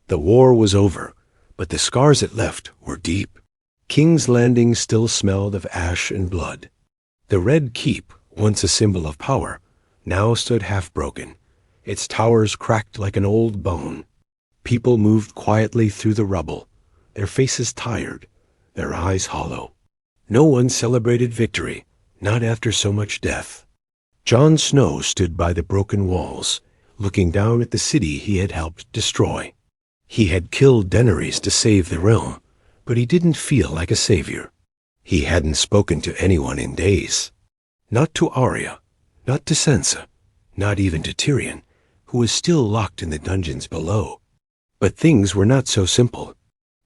The war was over, but the scars it left were deep. King's Landing still smelled of ash and blood. The Red Keep, once a symbol of power, now stood half-broken, its towers cracked like an old bone. People moved quietly through the rubble, their faces tired, their eyes hollow. No one celebrated victory, not after so much death. Jon Snow stood by the broken walls, looking down at the city he had helped destroy. He had killed Daenerys to save the realm, but he didn't feel like a savior. He hadn't spoken to anyone in days. Not to Arya, not to Sansa, not even to Tyrion, who was still locked in the dungeons below. But things were not so simple.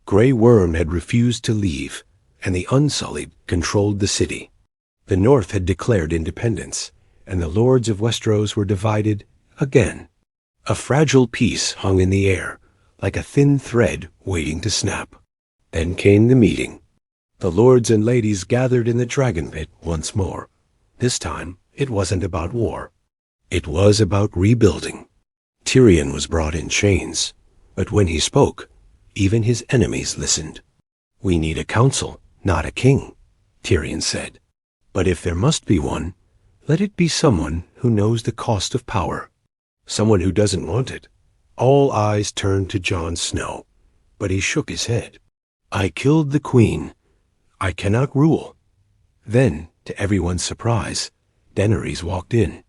Grey Worm had refused to leave, and the Unsullied controlled the city. The North had declared independence, and the lords of Westeros were divided again. A fragile peace hung in the air, like a thin thread waiting to snap. Then came the meeting. The lords and ladies gathered in the dragon pit once more. This time, it wasn't about war. It was about rebuilding. Tyrion was brought in chains, but when he spoke, even his enemies listened. "We need a council, not a king," Tyrion said. "But if there must be one, let it be someone who knows the cost of power. Someone who doesn't want it." All eyes turned to Jon Snow, but he shook his head. "I killed the queen. I cannot rule." Then, to everyone's surprise, Daenerys walked in.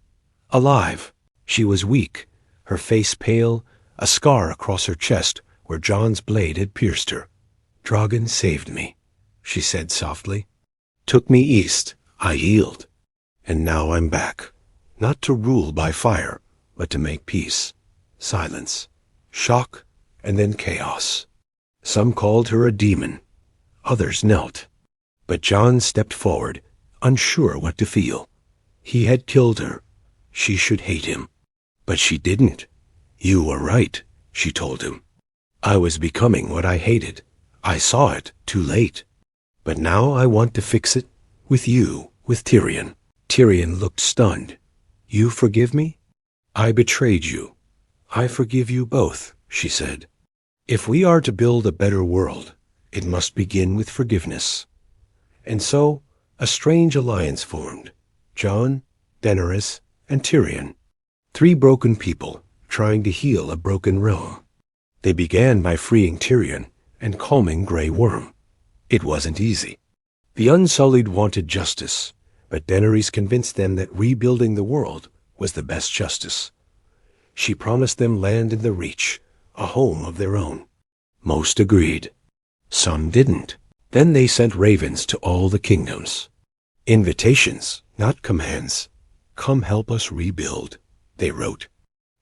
Alive, she was weak, her face pale, a scar across her chest where Jon's blade had pierced her. "Drogon saved me," she said softly. "Took me east, I healed. And now I'm back, not to rule by fire, but to make peace." Silence, shock, and then chaos. Some called her a demon. Others knelt. But Jon stepped forward, unsure what to feel. He had killed her. She should hate him. But she didn't. "You were right," she told him. "I was becoming what I hated. I saw it too late. But now I want to fix it with you, with Tyrion." Tyrion looked stunned. "You forgive me?" "I betrayed you. I forgive you both," she said. "If we are to build a better world, it must begin with forgiveness." And so, a strange alliance formed. Jon, Daenerys, and Tyrion. 3 broken people trying to heal a broken realm. They began by freeing Tyrion and calming Grey Worm. It wasn't easy. The Unsullied wanted justice, but Daenerys convinced them that rebuilding the world was the best justice. She promised them land in the Reach, a home of their own. Most agreed. Some didn't. Then they sent ravens to all the kingdoms. Invitations, not commands. "Come help us rebuild," they wrote.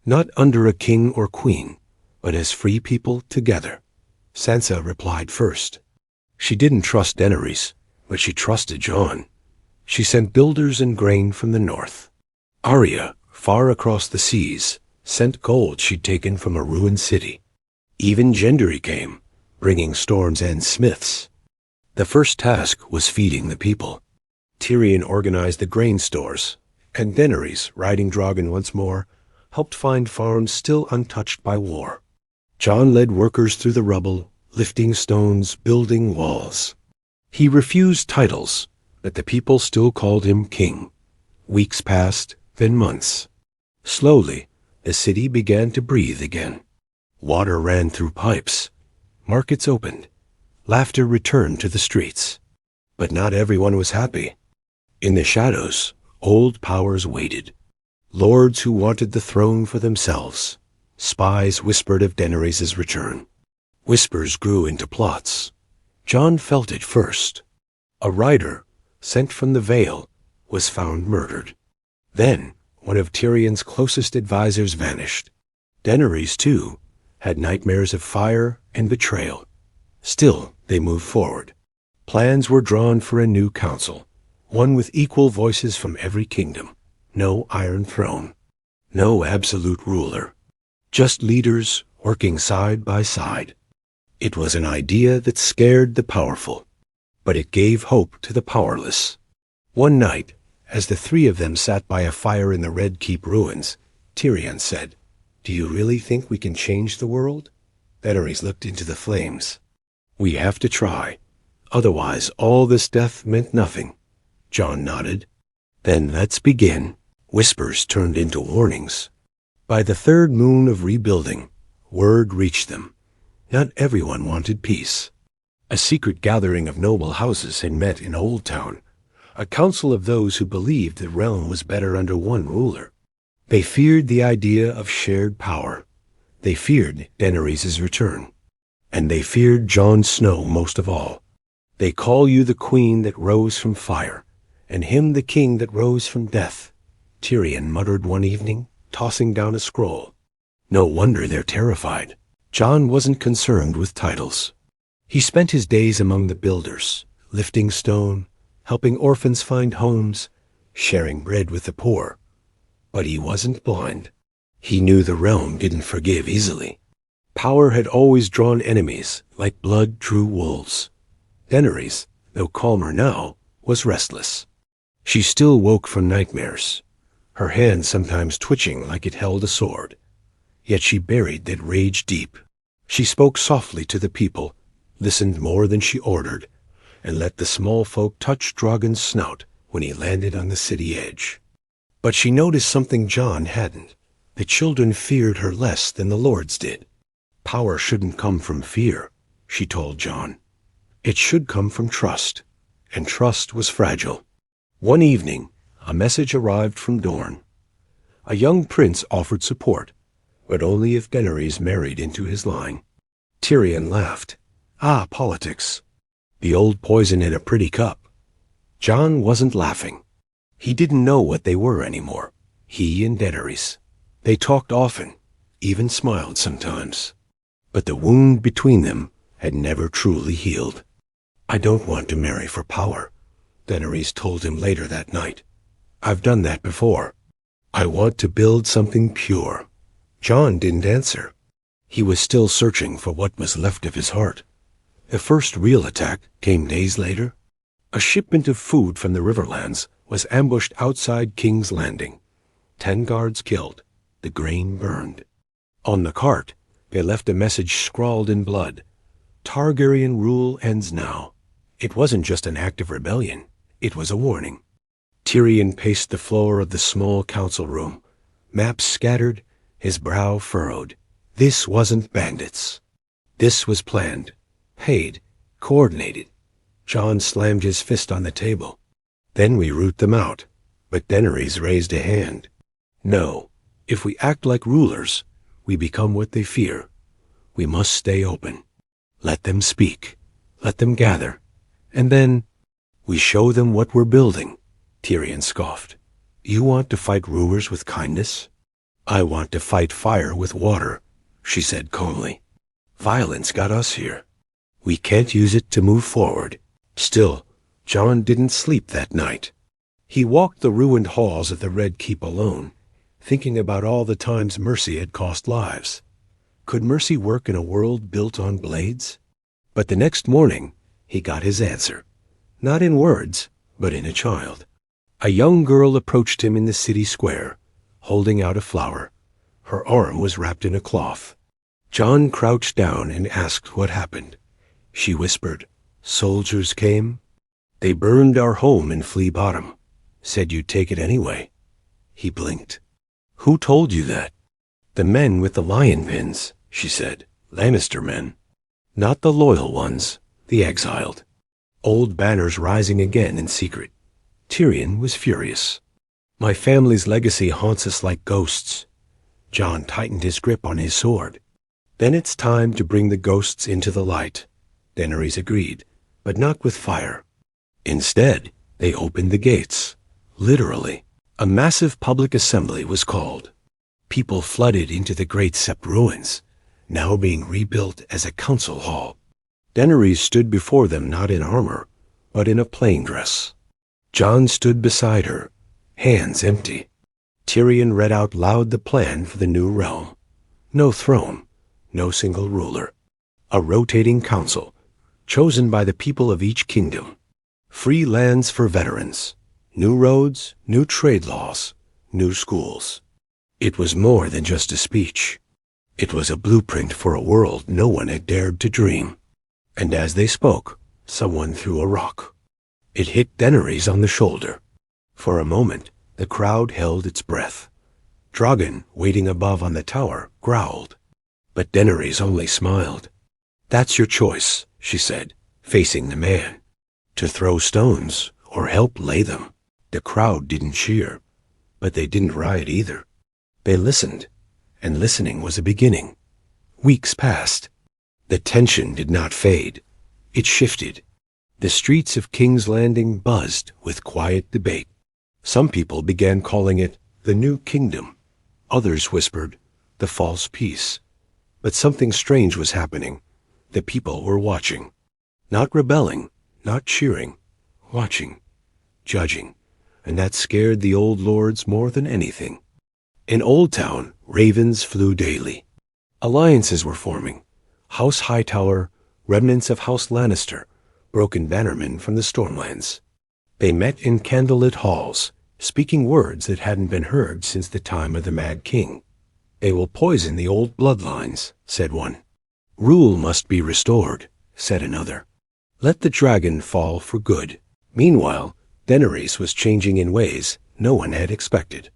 Not under a king or queen, but as free people together. Sansa replied first. She didn't trust Daenerys, but she trusted Jon. She sent builders and grain from the north. Arya, far across the seas, sent gold she'd taken from a ruined city. Even Gendry came, bringing Storm's End smiths. The first task was feeding the people. Tyrion organized the grain stores, and Daenerys, riding Drogon once more, helped find farms still untouched by war. Jon led workers through the rubble, lifting stones, building walls. He refused titles, but the people still called him king. Weeks passed, then months. Slowly, the city began to breathe again. Water ran through pipes. Markets opened. Laughter returned to the streets. But not everyone was happy. In the shadows, old powers waited. Lords who wanted the throne for themselves. Spies whispered of Daenerys' return. Whispers grew into plots. Jon felt it first. A rider, sent from the Vale, was found murdered. Then, one of Tyrion's closest advisors vanished. Daenerys, too, had nightmares of fire and betrayal. Still, they moved forward. Plans were drawn for a new council, one with equal voices from every kingdom. No Iron Throne. No absolute ruler. Just leaders working side by side. It was an idea that scared the powerful, but it gave hope to the powerless. One night, as the 3 of them sat by a fire in the Red Keep ruins, Tyrion said, "Do you really think we can change the world?" Daenerys looked into the flames. "We have to try. Otherwise, all this death meant nothing." Jon nodded. "Then let's begin." Whispers turned into warnings. By the third moon of rebuilding, word reached them. Not everyone wanted peace. A secret gathering of noble houses had met in Old Town, a council of those who believed the realm was better under one ruler. They feared the idea of shared power. They feared Daenerys' return. And they feared Jon Snow most of all. "They call you the queen that rose from fire, and him the king that rose from death," Tyrion muttered one evening, tossing down a scroll. No wonder they're terrified. Jon wasn't concerned with titles. He spent his days among the builders, lifting stone, helping orphans find homes, sharing bread with the poor. But he wasn't blind. He knew the realm didn't forgive easily. Power had always drawn enemies, like blood drew wolves. Daenerys, though calmer now, was restless. She still woke from nightmares, her hand sometimes twitching like it held a sword. Yet she buried that rage deep. She spoke softly to the people, listened more than she ordered, and let the small folk touch Drogon's snout when he landed on the city edge. But she noticed something Jon hadn't. The children feared her less than the lords did. Power shouldn't come from fear, she told Jon. It should come from trust, and trust was fragile. One evening, a message arrived from Dorne. A young prince offered support, but only if Daenerys married into his line. Tyrion laughed. "Ah, politics. The old poison in a pretty cup." Jon wasn't laughing. He didn't know what they were anymore, he and Daenerys. They talked often, even smiled sometimes. But the wound between them had never truly healed. "I don't want to marry for power," Daenerys told him later that night. "I've done that before. I want to build something pure." Jon didn't answer. He was still searching for what was left of his heart. The first real attack came days later. A shipment of food from the Riverlands was ambushed outside King's Landing. 10 guards killed, the grain burned. On the cart, they left a message scrawled in blood. "Targaryen rule ends now." It wasn't just an act of rebellion, it was a warning. Tyrion paced the floor of the small council room, maps scattered, his brow furrowed. This wasn't bandits. This was planned, paid, coordinated. Jon slammed his fist on the table. "Then we root them out." But Daenerys raised a hand. "No, if we act like rulers, we become what they fear. We must stay open. Let them speak. Let them gather. And then we show them what we're building." Tyrion scoffed. "You want to fight rulers with kindness? I want to fight fire with water," she said calmly. "Violence got us here. We can't use it to move forward." Still, Jon didn't sleep that night. He walked the ruined halls of the Red Keep alone, thinking about all the times mercy had cost lives. Could mercy work in a world built on blades? But the next morning, he got his answer. Not in words, but in a child. A young girl approached him in the city square, holding out a flower. Her arm was wrapped in a cloth. Jon crouched down and asked what happened. She whispered, "Soldiers came. They burned our home in Flea Bottom. Said you'd take it anyway." He blinked. "Who told you that?" "The men with the lion pins," she said. "Lannister men. Not the loyal ones, the exiled. Old banners rising again in secret." Tyrion was furious. "My family's legacy haunts us like ghosts." Jon tightened his grip on his sword. "Then it's time to bring the ghosts into the light." Daenerys agreed, but not with fire. Instead, they opened the gates. Literally, a massive public assembly was called. People flooded into the Great Sept ruins, now being rebuilt as a council hall. Daenerys stood before them not in armor, but in a plain dress. Jon stood beside her, hands empty. Tyrion read out loud the plan for the new realm. No throne, no single ruler. A rotating council, chosen by the people of each kingdom. Free lands for veterans. New roads, new trade laws, new schools. It was more than just a speech. It was a blueprint for a world no one had dared to dream. And as they spoke, someone threw a rock. It hit Daenerys on the shoulder. For a moment, the crowd held its breath. Drogon, waiting above on the tower, growled. But Daenerys only smiled. "That's your choice," she said, facing the man. "To throw stones or help lay them." The crowd didn't cheer, but they didn't riot either. They listened, and listening was a beginning. Weeks passed. The tension did not fade. It shifted. The streets of King's Landing buzzed with quiet debate. Some people began calling it the New Kingdom. Others whispered, the false peace. But something strange was happening. The people were watching. Not rebelling, not cheering. Watching. Judging. And that scared the old lords more than anything. In Old Town, ravens flew daily. Alliances were forming. House Hightower, remnants of House Lannister, broken bannermen from the Stormlands. They met in candlelit halls, speaking words that hadn't been heard since the time of the Mad King. "They will poison the old bloodlines," said one. "Rule must be restored," said another. "Let the dragon fall for good." Meanwhile, Daenerys was changing in ways no one had expected.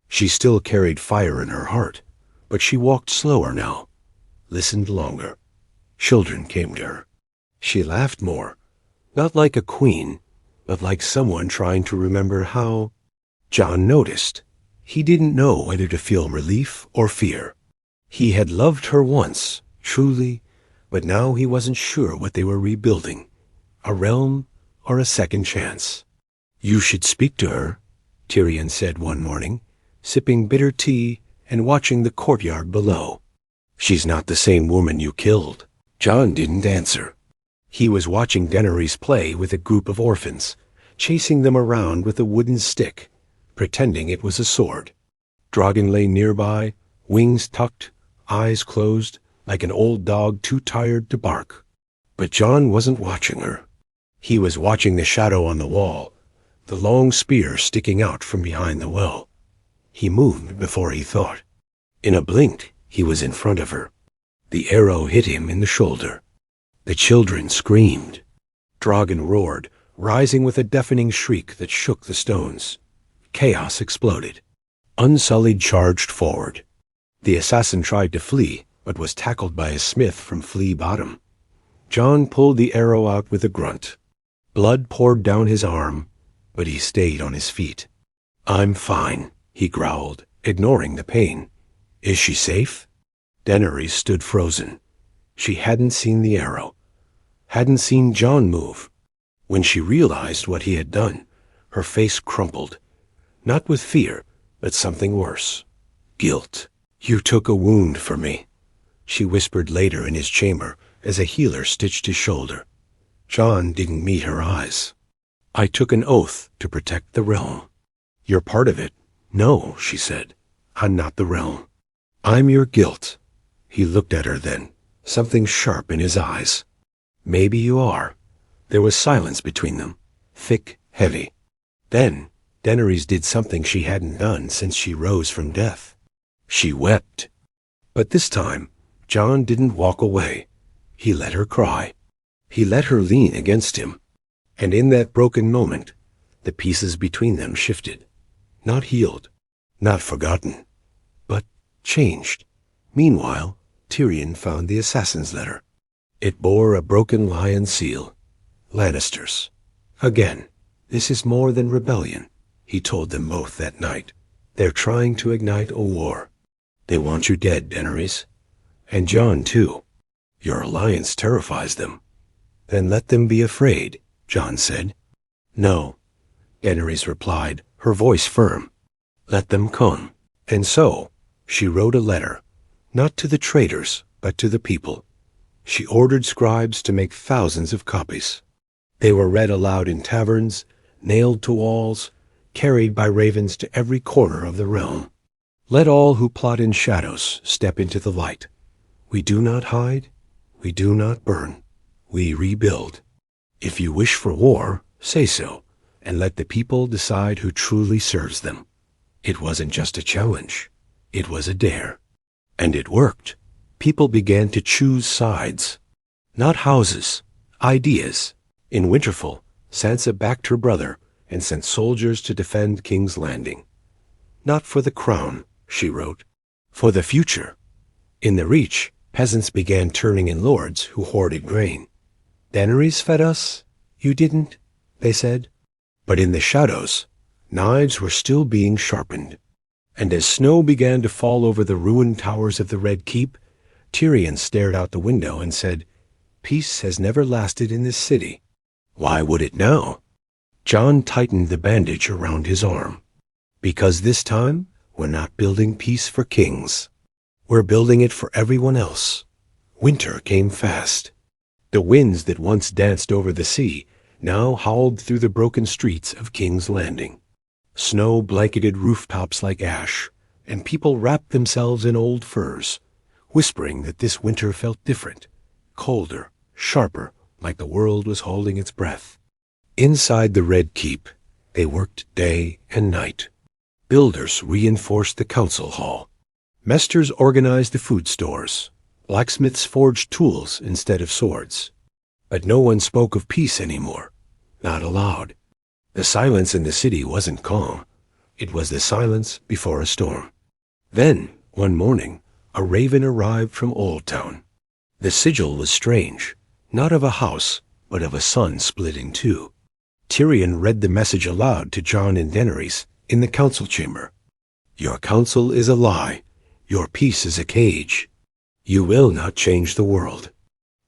She still carried fire in her heart, but she walked slower now, listened longer. Children came to her. She laughed more, not like a queen, but like someone trying to remember how. Jon noticed. He didn't know whether to feel relief or fear. He had loved her once, truly, but now he wasn't sure what they were rebuilding, a realm or a second chance. "You should speak to her," Tyrion said one morning, sipping bitter tea and watching the courtyard below. "She's not the same woman you killed." Jon didn't answer. He was watching Daenerys play with a group of orphans, chasing them around with a wooden stick, pretending it was a sword. Drogon lay nearby, wings tucked, eyes closed, like an old dog too tired to bark. But Jon wasn't watching her. He was watching the shadow on the wall, the long spear sticking out from behind the well. He moved before he thought. In a blink, he was in front of her. The arrow hit him in the shoulder. The children screamed. Drogon roared, rising with a deafening shriek that shook the stones. Chaos exploded. Unsullied charged forward. The assassin tried to flee, but was tackled by a smith from Flea Bottom. Jon pulled the arrow out with a grunt. Blood poured down his arm, but he stayed on his feet. "I'm fine," he growled, ignoring the pain. "Is she safe?" Daenerys stood frozen. She hadn't seen the arrow, hadn't seen Jon move. When she realized what he had done, her face crumpled. Not with fear, but something worse. Guilt. "You took a wound for me," she whispered later in his chamber as a healer stitched his shoulder. Jon didn't meet her eyes. "I took an oath to protect the realm." "You're part of it." "No," she said. "I'm not the realm. I'm your guilt." He looked at her then, something sharp in his eyes. "Maybe you are." There was silence between them, thick, heavy. Then Daenerys did something she hadn't done since she rose from death. She wept. But this time, Jon didn't walk away. He let her cry. He let her lean against him. And in that broken moment, the pieces between them shifted. Not healed, not forgotten, but changed. Meanwhile, Tyrion found the assassin's letter. It bore a broken lion seal. Lannisters. "Again, this is more than rebellion," he told them both that night. "They're trying to ignite a war. They want you dead, Daenerys. And Jon, too. Your alliance terrifies them." "Then let them be afraid," Jon said. "No," Daenerys replied, her voice firm. "Let them come." And so, she wrote a letter, not to the traitors, but to the people. She ordered scribes to make thousands of copies. They were read aloud in taverns, nailed to walls, carried by ravens to every corner of the realm. "Let all who plot in shadows step into the light. We do not hide, we do not burn, we rebuild. If you wish for war, say so, and let the people decide who truly serves them." It wasn't just a challenge. It was a dare. And it worked. People began to choose sides. Not houses, ideas. In Winterfell, Sansa backed her brother and sent soldiers to defend King's Landing. Not for the crown, she wrote, for the future. In the Reach, peasants began turning in lords who hoarded grain. Daenerys fed us, you didn't, they said. But in the shadows, knives were still being sharpened. And as snow began to fall over the ruined towers of the Red Keep, Tyrion stared out the window and said, "Peace has never lasted in this city. Why would it now?" Jon tightened the bandage around his arm. "Because this time, we're not building peace for kings. We're building it for everyone else." Winter came fast. The winds that once danced over the sea now howled through the broken streets of King's Landing. Snow blanketed rooftops like ash, and people wrapped themselves in old furs, whispering that this winter felt different, colder, sharper, like the world was holding its breath. Inside the Red Keep, they worked day and night. Builders reinforced the council hall. Mesters organized the food stores. Blacksmiths forged tools instead of swords. But no one spoke of peace anymore, not aloud. The silence in the city wasn't calm. It was the silence before a storm. Then, one morning, a raven arrived from Old Town. The sigil was strange, not of a house, but of a sun split in two. Tyrion read the message aloud to Jon and Daenerys in the council chamber. "Your counsel is a lie. Your peace is a cage. You will not change the world.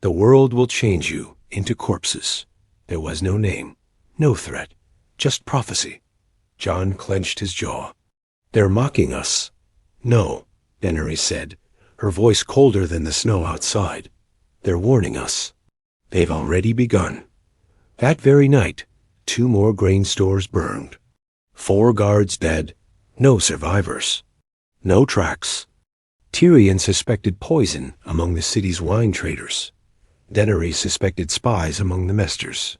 The world will change you into corpses." There was no name, no threat, just prophecy. Jon clenched his jaw. "They're mocking us." "No," Daenerys said, her voice colder than the snow outside. "They're warning us. They've already begun." That very night, 2 more grain stores burned. 4 guards dead, no survivors. No tracks. Tyrion suspected poison among the city's wine traders. Daenerys suspected spies among the mesters.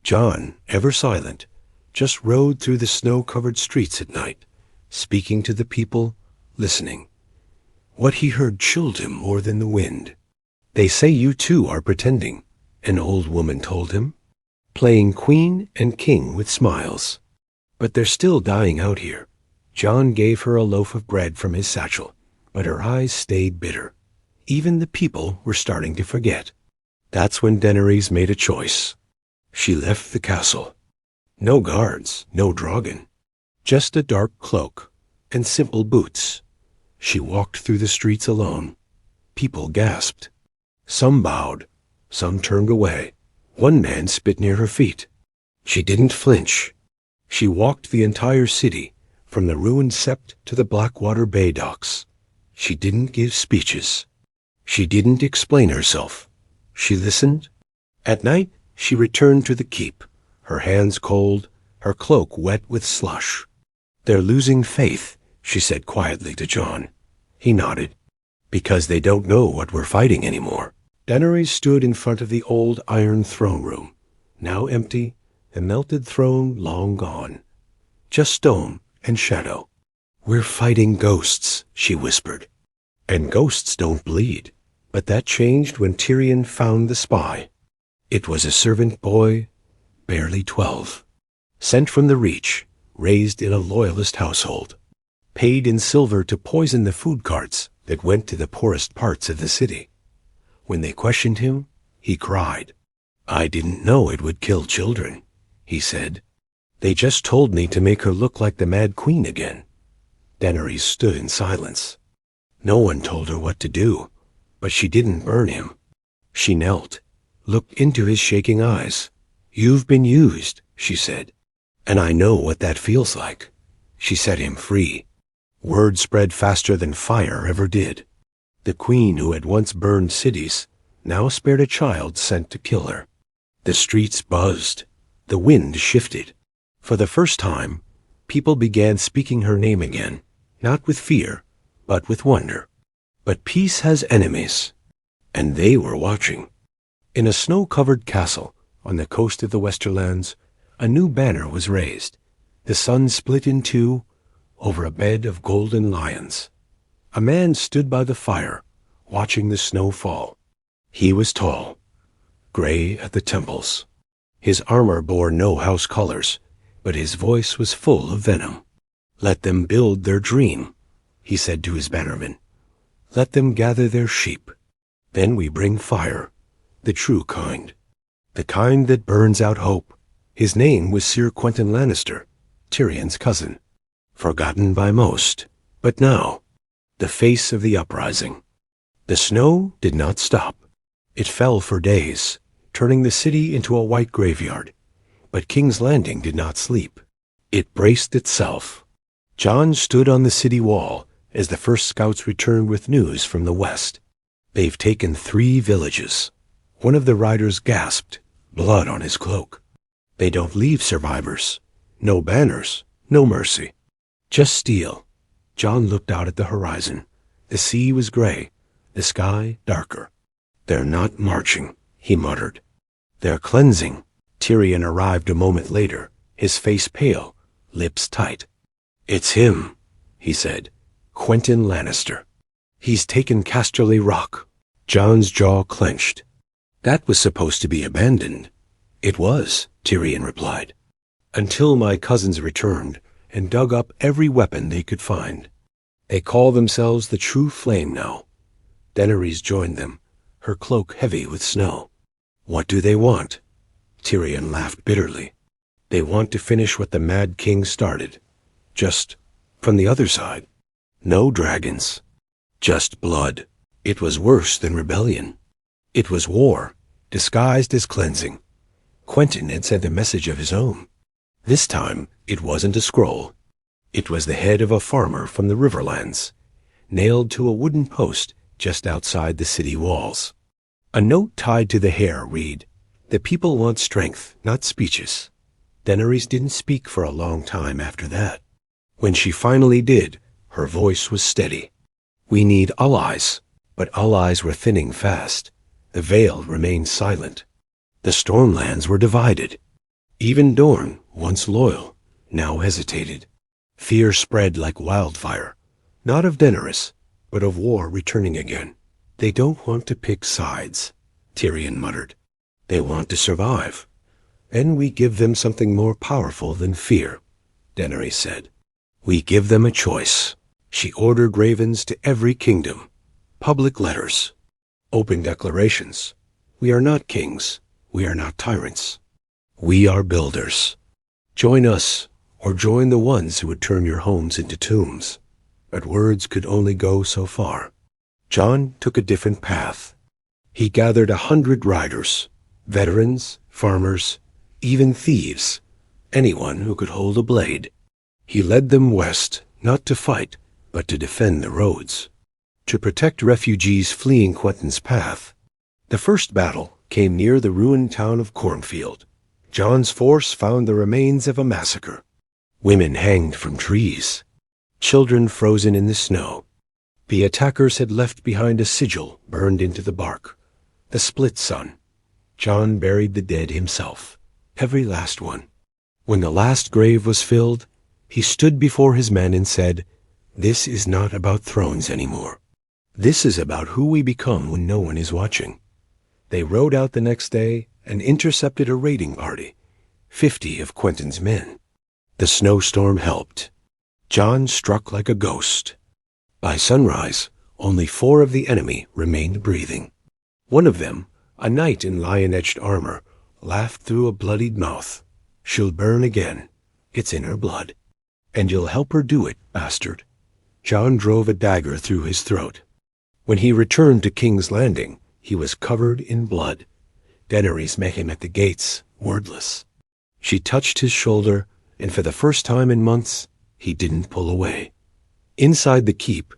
Jon, ever silent, just rode through the snow-covered streets at night, speaking to the people, listening. What he heard chilled him more than the wind. "They say you too are pretending," an old woman told him, "playing queen and king with smiles. But they're still dying out here." Jon gave her a loaf of bread from his satchel, but her eyes stayed bitter. Even the people were starting to forget. That's when Daenerys made a choice. She left the castle. No guards, no dragon. Just a dark cloak and simple boots. She walked through the streets alone. People gasped. Some bowed, some turned away. One man spit near her feet. She didn't flinch. She walked the entire city, from the ruined sept to the Blackwater Bay docks. She didn't give speeches. She didn't explain herself. She listened. At night, she returned to the keep, her hands cold, her cloak wet with slush. "They're losing faith," she said quietly to Jon. He nodded. "Because they don't know what we're fighting anymore." Daenerys stood in front of the old iron throne room, now empty, the melted throne long gone. Just stone and shadow. "We're fighting ghosts," she whispered. "And ghosts don't bleed." But that changed when Tyrion found the spy. It was a servant boy, barely 12, sent from the Reach, raised in a loyalist household, paid in silver to poison the food carts that went to the poorest parts of the city. When they questioned him, he cried. "I didn't know it would kill children," he said. "They just told me to make her look like the Mad Queen again." Daenerys stood in silence. No one told her what to do, but she didn't burn him. She knelt, looked into his shaking eyes. "You've been used," she said, "and I know what that feels like." She set him free. Word spread faster than fire ever did. The queen who had once burned cities now spared a child sent to kill her. The streets buzzed. The wind shifted. For the first time, people began speaking her name again, not with fear, but with wonder. But peace has enemies, and they were watching. In a snow-covered castle on the coast of the Westerlands, a new banner was raised. The sun split in two over a bed of golden lions. A man stood by the fire, watching the snow fall. He was tall, gray at the temples. His armor bore no house colors, but his voice was full of venom. "Let them build their dream," he said to his bannermen. "Let them gather their sheep. Then we bring fire, the true kind, the kind that burns out hope." His name was Sir Quentin Lannister, Tyrion's cousin, forgotten by most, but now, the face of the uprising. The snow did not stop. It fell for days, turning the city into a white graveyard. But King's Landing did not sleep. It braced itself. Jon stood on the city wall as the first scouts returned with news from the west. "They've taken 3 villages." One of the riders gasped, blood on his cloak. "They don't leave survivors. No banners, no mercy. Just steel." Jon looked out at the horizon. The sea was gray, the sky darker. "They're not marching," he muttered. "They're cleansing." Tyrion arrived a moment later, his face pale, lips tight. "It's him," he said. "Quentin Lannister. He's taken Casterly Rock." Jon's jaw clenched. "That was supposed to be abandoned." "It was," Tyrion replied, "until my cousins returned and dug up every weapon they could find. They call themselves the True Flame now." Daenerys joined them, her cloak heavy with snow. "What do they want?" Tyrion laughed bitterly. "They want to finish what the Mad King started. Just from the other side. No dragons. Just blood." It was worse than rebellion. It was war, disguised as cleansing. Quentin had sent a message of his own. This time, it wasn't a scroll. It was the head of a farmer from the Riverlands, nailed to a wooden post just outside the city walls. A note tied to the hair read, "The people want strength, not speeches." Daenerys didn't speak for a long time after that. When she finally did, her voice was steady. "We need allies." But allies were thinning fast. The Vale remained silent. The Stormlands were divided. Even Dorne, once loyal, now hesitated. Fear spread like wildfire, not of Daenerys, but of war returning again. "They don't want to pick sides," Tyrion muttered. "They want to survive. And we give them something more powerful than fear," Daenerys said. "We give them a choice." She ordered ravens to every kingdom. Public letters. Open declarations. "We are not kings. We are not tyrants. We are builders. Join us, or join the ones who would turn your homes into tombs." But words could only go so far. Jon took a different path. He gathered 100 riders, veterans, farmers, even thieves, anyone who could hold a blade. He led them west, not to fight, but to defend the roads, to protect refugees fleeing Quentin's path. The first battle came near the ruined town of Cornfield. Jon's force found the remains of a massacre. Women hanged from trees, children frozen in the snow. The attackers had left behind a sigil burned into the bark, the split sun. Jon buried the dead himself, every last one. When the last grave was filled, he stood before his men and said, "This is not about thrones anymore. This is about who we become when no one is watching." They rode out the next day and intercepted a raiding party, 50 of Quentin's men. The snowstorm helped. Jon struck like a ghost. By sunrise, only 4 of the enemy remained breathing. One of them, a knight in lion-edged armor, laughed through a bloodied mouth. "She'll burn again. It's in her blood. And you'll help her do it, bastard." Jon drove a dagger through his throat. When he returned to King's Landing, he was covered in blood. Daenerys met him at the gates, wordless. She touched his shoulder, and for the first time in months, he didn't pull away. Inside the keep,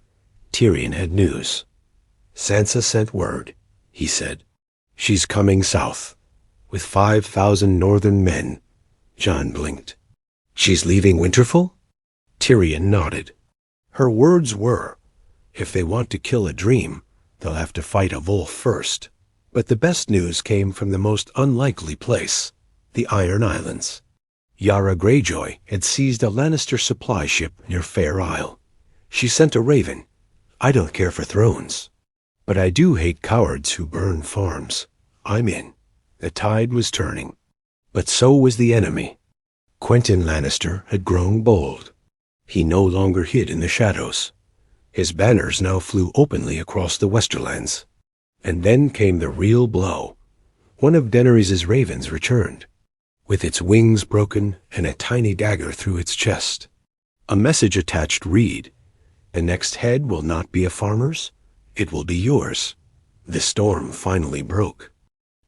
Tyrion had news. "Sansa sent word," he said. "She's coming south, with 5,000 northern men." Jon blinked. "She's leaving Winterfell?" Tyrion nodded. Her words were, "If they want to kill a dream, they'll have to fight a wolf first." But the best news came from the most unlikely place, the Iron Islands. Yara Greyjoy had seized a Lannister supply ship near Fair Isle. She sent a raven. "I don't care for thrones." But I do hate cowards who burn farms. I'm in. The tide was turning. But so was the enemy. Quentyn Lannister had grown bold. He no longer hid in the shadows. His banners now flew openly across the Westerlands. And then came the real blow. One of Daenerys' ravens returned, with its wings broken and a tiny dagger through its chest. A message attached read, "The next head will not be a farmer's, it will be yours." The storm finally broke.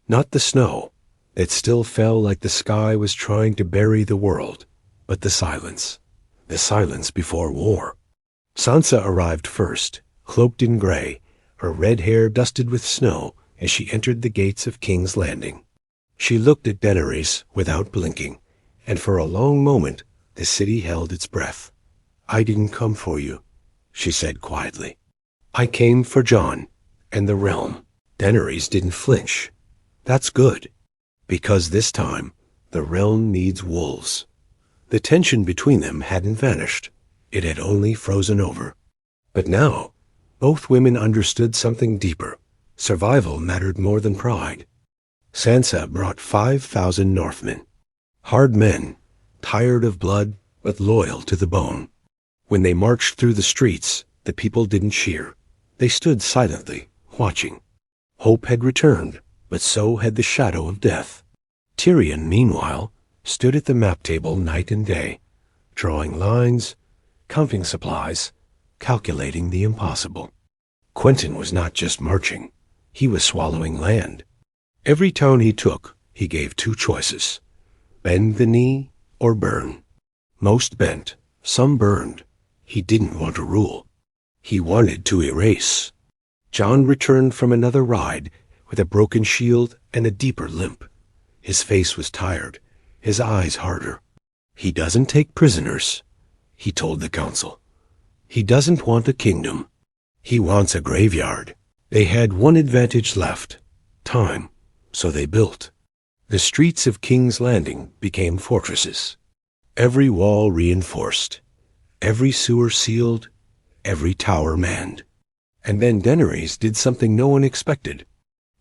Not the snow, that still fell like the sky was trying to bury the world, but the silence before war. Sansa arrived first, cloaked in gray, her red hair dusted with snow as she entered the gates of King's Landing. She looked at Daenerys without blinking, and for a long moment the city held its breath. "I didn't come for you," she said quietly. "I came for Jon and the realm." Daenerys didn't flinch. That's good, because this time the realm needs wolves. The tension between them hadn't vanished. It had only frozen over. But now, both women understood something deeper. Survival mattered more than pride. Sansa brought 5,000 Northmen. Hard men, tired of blood, but loyal to the bone. When they marched through the streets, the people didn't cheer. They stood silently, watching. Hope had returned, but so had the shadow of death. Tyrion, meanwhile, stood at the map table night and day, drawing lines, counting supplies, calculating the impossible. Quentyn was not just marching. He was swallowing land. Every town he took, he gave two choices: bend the knee or burn. Most bent, some burned. He didn't want to rule. He wanted to erase. Jon returned from another ride with a broken shield and a deeper limp. His face was tired, his eyes harder. "He doesn't take prisoners," he told the council. "He doesn't want a kingdom. He wants a graveyard." They had one advantage left: time, so they built. The streets of King's Landing became fortresses. Every wall reinforced, every sewer sealed, every tower manned. And then Daenerys did something no one expected.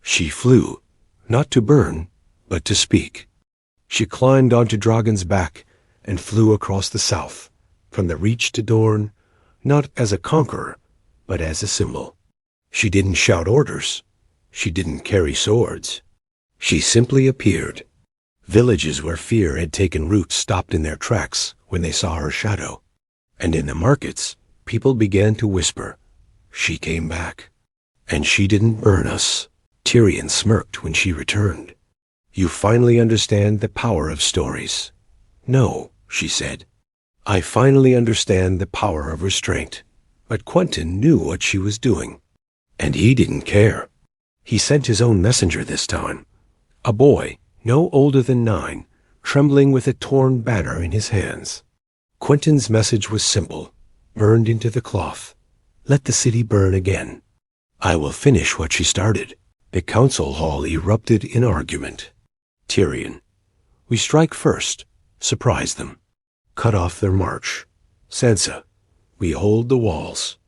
She flew, not to burn, but to speak. She climbed onto Drogon's back and flew across the south, from the Reach to Dorne, not as a conqueror, but as a symbol. She didn't shout orders. She didn't carry swords. She simply appeared. Villages where fear had taken root stopped in their tracks when they saw her shadow. And in the markets, people began to whisper, "She came back. And she didn't burn us." Tyrion smirked when she returned. "You finally understand the power of stories." "No," she said. "I finally understand the power of restraint." But Quentyn knew what she was doing. And he didn't care. He sent his own messenger this time. A boy, no older than 9, trembling with a torn banner in his hands. Quentyn's message was simple, burned into the cloth. Let the city burn again. I will finish what she started. The council hall erupted in argument. Tyrion: "We strike first, surprise them, cut off their march." Sansa: "We hold the walls,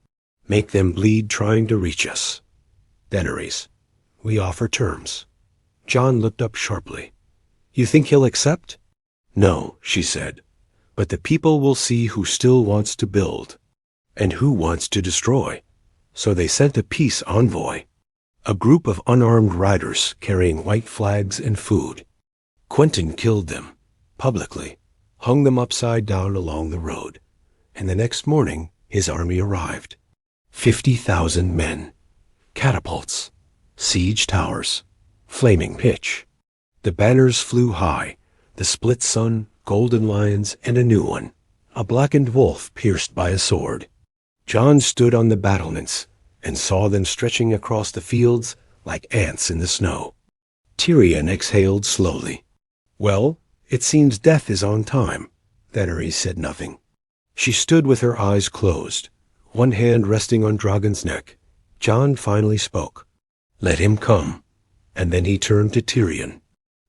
make them bleed trying to reach us." Daenerys: "We offer terms." Jon looked up sharply. "You think he'll accept?" "No," she said, "but the people will see who still wants to build, and who wants to destroy." So they sent a peace envoy, a group of unarmed riders carrying white flags and food. Quentyn killed them, publicly, hung them upside down along the road, and the next morning his army arrived. 50,000 men, catapults, siege towers, flaming pitch. The banners flew high, the split sun, golden lions, and a new one, a blackened wolf pierced by a sword. Jon stood on the battlements and saw them stretching across the fields like ants in the snow. Tyrion exhaled slowly. "Well, it seems death is on time." Daenerys said nothing. She stood with her eyes closed, one hand resting on Drogon's neck. Jon finally spoke. "Let him come." And then he turned to Tyrion.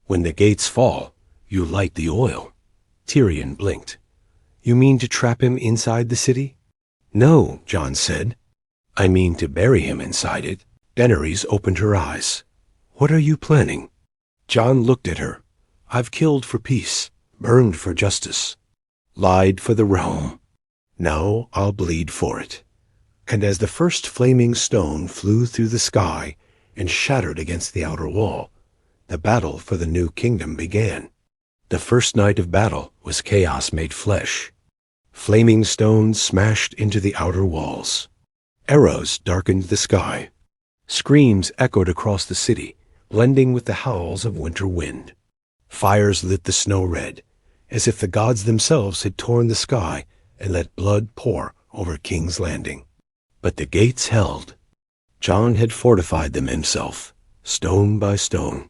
"When the gates fall, you light the oil." Tyrion blinked. "You mean to trap him inside the city?" "No," Jon said. "I mean to bury him inside it, Daenerys opened her eyes. "What are you planning?" Jon looked at her. "I've killed for peace, burned for justice, lied for the realm. Now I'll bleed for it." And as the first flaming stone flew through the sky and shattered against the outer wall, the battle for the new kingdom began. The first night of battle was chaos made flesh. Flaming stones smashed into the outer walls. Arrows darkened the sky. Screams echoed across the city, blending with the howls of winter wind. Fires lit the snow red, as if the gods themselves had torn the sky and let blood pour over King's Landing. But the gates held. Jon had fortified them himself, stone by stone.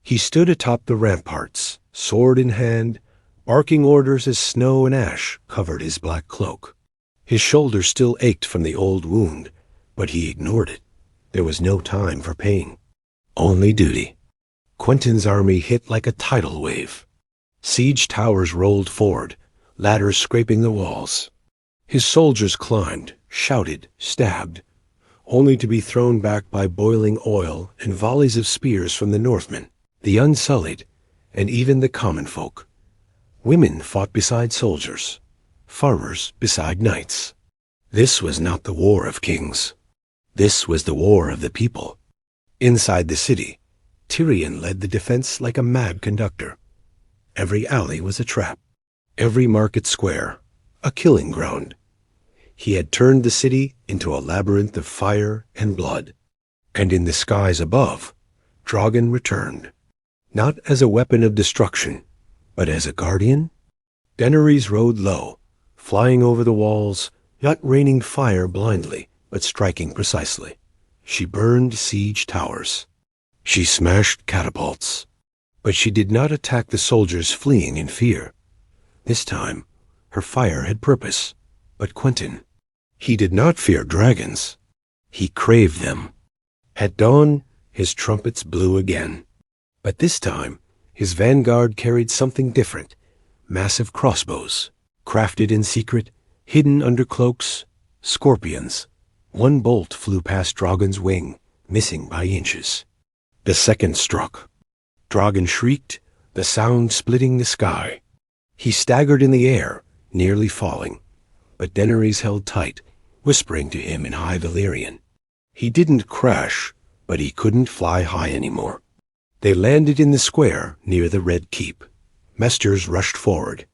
He stood atop the ramparts, sword in hand, barking orders as snow and ash covered his black cloak. His shoulder still ached from the old wound, but he ignored it. There was no time for pain, only duty. Quentyn's army hit like a tidal wave. Siege towers rolled forward, ladders scraping the walls. His soldiers climbed, shouted, stabbed, only to be thrown back by boiling oil and volleys of spears from the Northmen, the unsullied, and even the common folk. Women fought beside soldiers, farmers beside knights. This was not the war of kings. This was the war of the people. Inside the city, Tyrion led the defense like a mad conductor. Every alley was a trap, every market square a killing ground. He had turned the city into a labyrinth of fire and blood. And in the skies above, Drogon returned, not as a weapon of destruction, but as a guardian. Daenerys rode low, flying over the walls, not raining fire blindly, but striking precisely. She burned siege towers. She smashed catapults. But she did not attack the soldiers fleeing in fear. This time, her fire had purpose. But Quentyn, he did not fear dragons. He craved them. At dawn, his trumpets blew again. But this time, his vanguard carried something different. Massive crossbows, crafted in secret, hidden under cloaks, scorpions. One bolt flew past Drogon's wing, missing by inches. The second struck. Drogon shrieked, the sound splitting the sky. He staggered in the air, nearly falling. But Daenerys held tight, whispering to him in High Valyrian. He didn't crash, but he couldn't fly high anymore. They landed in the square near the Red Keep. Mesters rushed forward.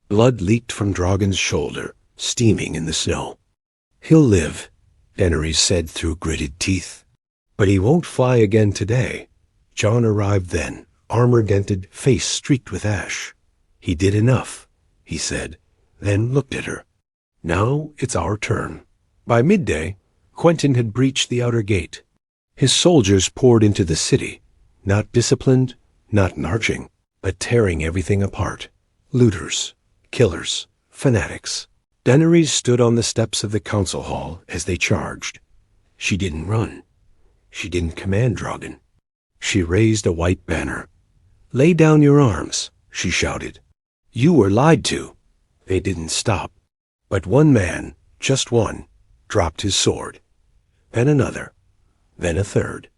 Blood leaked from Drogon's shoulder, steaming in the snow. "He'll live," Daenerys said through gritted teeth. "But he won't fly again today." Jon arrived then, armor-dented, face streaked with ash. "He did enough," he said, then looked at her. "Now it's our turn." By midday, Quentyn had breached the outer gate. His soldiers poured into the city, not disciplined, not marching, but tearing everything apart. Looters, killers, fanatics. Daenerys stood on the steps of the council hall as they charged. She didn't run. She didn't command Drogon. She raised a white banner. "Lay down your arms," she shouted. "You were lied to." They didn't stop. But one man, just one, dropped his sword. Then another. Then a third.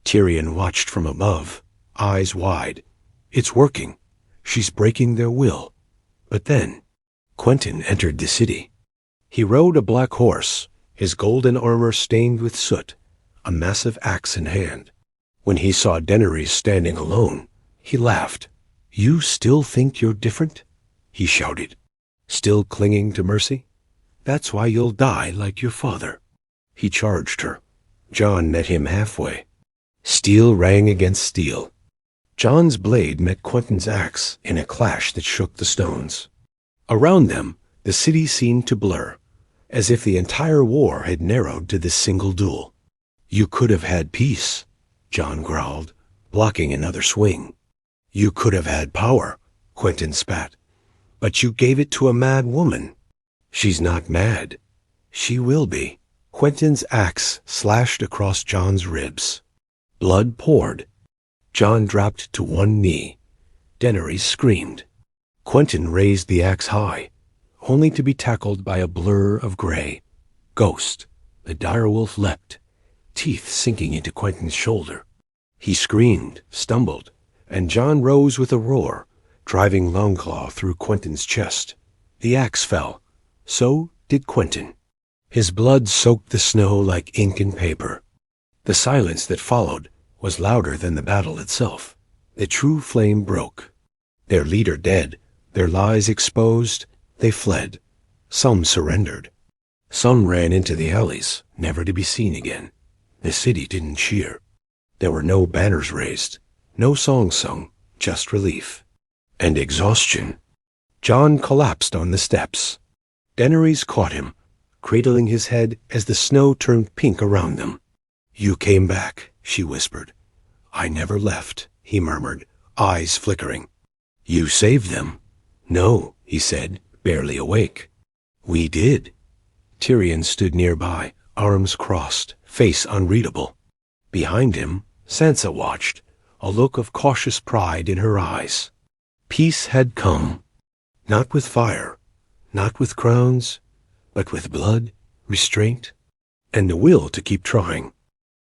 Tyrion watched from above, eyes wide. It's working. She's breaking their will. But then, Quentyn entered the city. He rode a black horse, his golden armor stained with soot, a massive axe in hand. When he saw Daenerys standing alone, he laughed. "You still think you're different?" he shouted. "Still clinging to mercy? That's why you'll die like your father." He charged her. Jon met him halfway. Steel rang against steel. Jon's blade met Quentyn's axe in a clash that shook the stones. Around them, the city seemed to blur, as if the entire war had narrowed to this single duel. "You could have had peace," Jon growled, blocking another swing. "You could have had power," Quentyn spat. "But you gave it to a mad woman." "She's not mad. She will be." Quentyn's axe slashed across Jon's ribs. Blood poured. Jon dropped to one knee. Daenerys screamed. Quentyn raised the axe high, only to be tackled by a blur of gray. Ghost. The direwolf leapt. teeth sinking into Quentin's shoulder. He screamed, stumbled, and Jon rose with a roar, driving Longclaw through Quentin's chest. The axe fell. So did Quentin. His blood soaked the snow like ink and paper. The silence that followed was louder than the battle itself. The true flame broke. Their leader dead, their lies exposed, they fled. Some surrendered. Some ran into the alleys, never to be seen again. The city didn't cheer. There were no banners raised, no songs sung, just relief. And exhaustion. Jon collapsed on the steps. Daenerys caught him, cradling his head as the snow turned pink around them. "You came back," she whispered. "I never left," he murmured, eyes flickering. "You saved them." "No," he said, barely awake. "We did." Tyrion stood nearby, arms crossed, face unreadable. Behind him, Sansa watched, a look of cautious pride in her eyes. Peace had come. Not with fire, not with crowns, but with blood, restraint, and the will to keep trying.